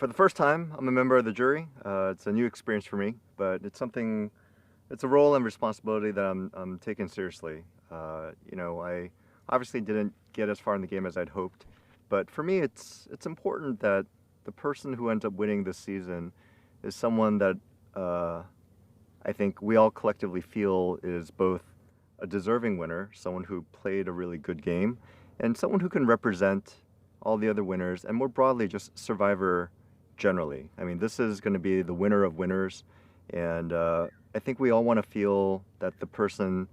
For the first time, I'm a member of the jury. It's a new experience for me, but it's a role and responsibility that I'm taking seriously. I obviously didn't get as far in the game as I'd hoped, but for me, it's important that the person who ends up winning this season is someone that I think we all collectively feel is both a deserving winner, someone who played a really good game, and someone who can represent all the other winners, and more broadly, just Survivor generally. I mean, this is going to be the winner of winners, and I think we all want to feel that the person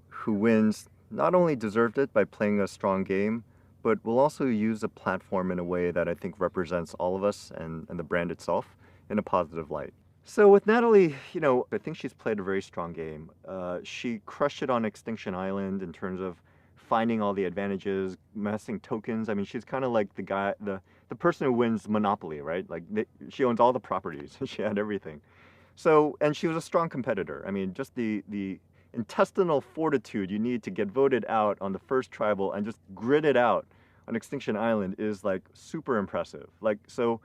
who wins not only deserved it by playing a strong game, but will also use the platform in a way that I think represents all of us and the brand itself in a positive light. So with Natalie, I think she's played a very strong game. She crushed it on Extinction Island in terms of finding all the advantages, amassing tokens. I mean, she's kind of like the person who wins Monopoly, right? Like she owns all the properties. She had everything. So, and she was a strong competitor. I mean, just the intestinal fortitude you need to get voted out on the first tribal and just grit it out on Extinction Island is like super impressive. Like, so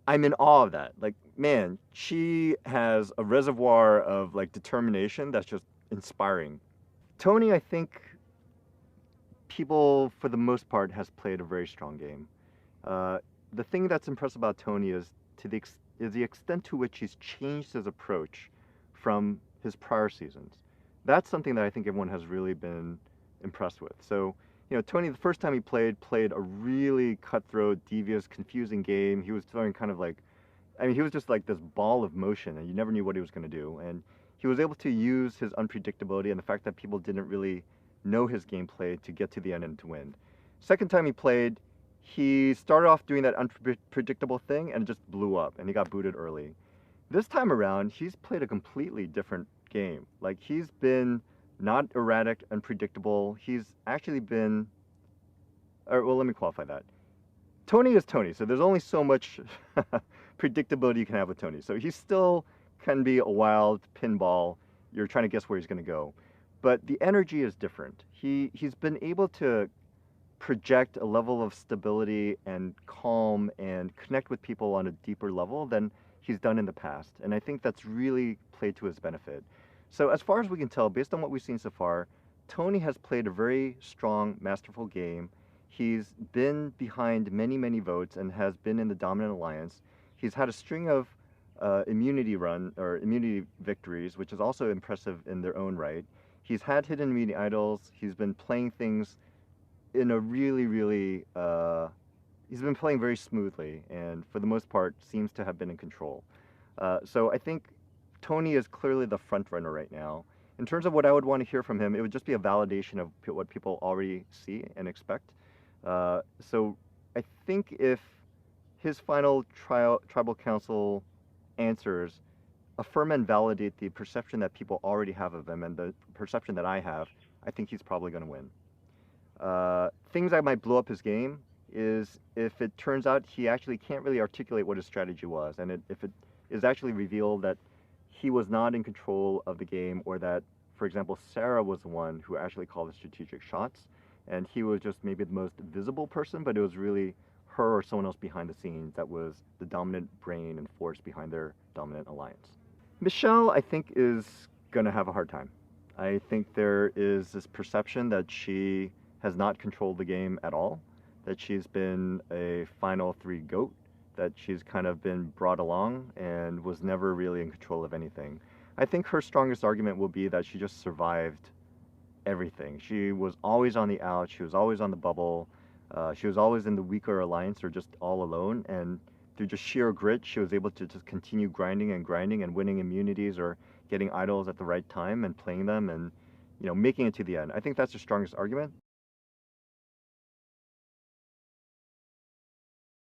I'm in awe of that. Like, man, she has a reservoir of like determination that's just inspiring. Tony, I think people, for the most part, has played a very strong game. The thing that's impressive about Tony is the extent to which he's changed his approach from his prior seasons. That's something that I think everyone has really been impressed with. So, Tony, the first time he played a really cutthroat, devious, confusing game. He was throwing kind of like, I mean, he was just like this ball of motion, and you never knew what he was going to do. And he was able to use his unpredictability and the fact that people didn't really know his gameplay to get to the end and to win. Second time he played, he started off doing that unpredictable thing and it just blew up, and he got booted early. This time around, he's played a completely different game. Like, he's been not erratic, unpredictable. He's actually been, or well, let me qualify that. Tony is Tony, so there's only so much predictability you can have with Tony. So he still can be a wild pinball. You're trying to guess where he's going to go. But the energy is different. He's been able to project a level of stability and calm and connect with people on a deeper level than he's done in the past. And I think that's really played to his benefit. So as far as we can tell, based on what we've seen so far, Tony has played a very strong, masterful game. He's been behind many, many votes and has been in the dominant alliance. He's had a string of immunity victories, which is also impressive in their own right. He's had hidden immunity idols. He's been playing things in a really, he's been playing very smoothly, and for the most part seems to have been in control. So I think Tony is clearly the front runner right now. In terms of what I would want to hear from him, it would just be a validation of what people already see and expect. So I think if his final tribal council answers affirm and validate the perception that people already have of him and the perception that I have, I think he's probably going to win. Things that might blow up his game is if it turns out he actually can't really articulate what his strategy was, and if it is actually revealed that he was not in control of the game, or that, for example, Sarah was the one who actually called the strategic shots, and he was just maybe the most visible person, but it was really her or someone else behind the scenes that was the dominant brain and force behind their dominant alliance. Michelle, I think, is going to have a hard time. I think there is this perception that she has not controlled the game at all, that she's been a final three goat, that she's kind of been brought along and was never really in control of anything. I think her strongest argument will be that she just survived everything. She was always on the out, she was always on the bubble, she was always in the weaker alliance or just all alone, and through just sheer grit, she was able to just continue grinding and winning immunities or getting idols at the right time and playing them and making it to the end. I think that's her strongest argument.